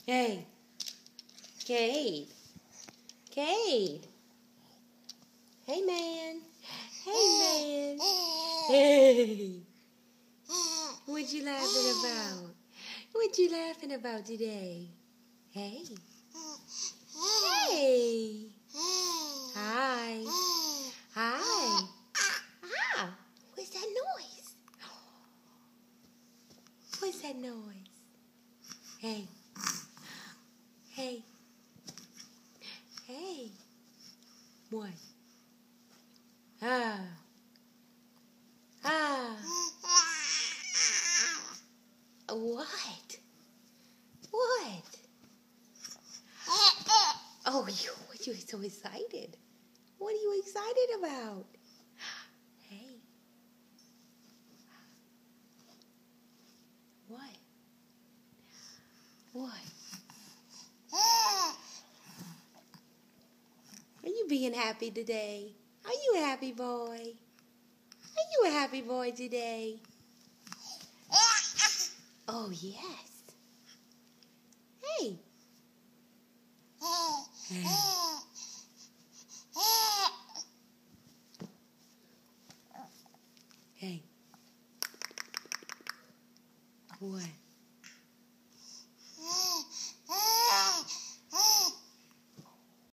Hey, Cade. Cade. Hey, man. Hey, man. Hey. What you laughing about? What you laughing about today? Hey. Hey. Hi. Hi. Ah. What's that noise? What's that noise? Hey. Hey. Hey. What? Ah. Ah. What? What? Oh, you're so excited. What are you excited about? Hey. What? What? Are you being happy today? Are you a happy boy? Are you a happy boy today? Oh, yes. Hey. Hey. Hey. What?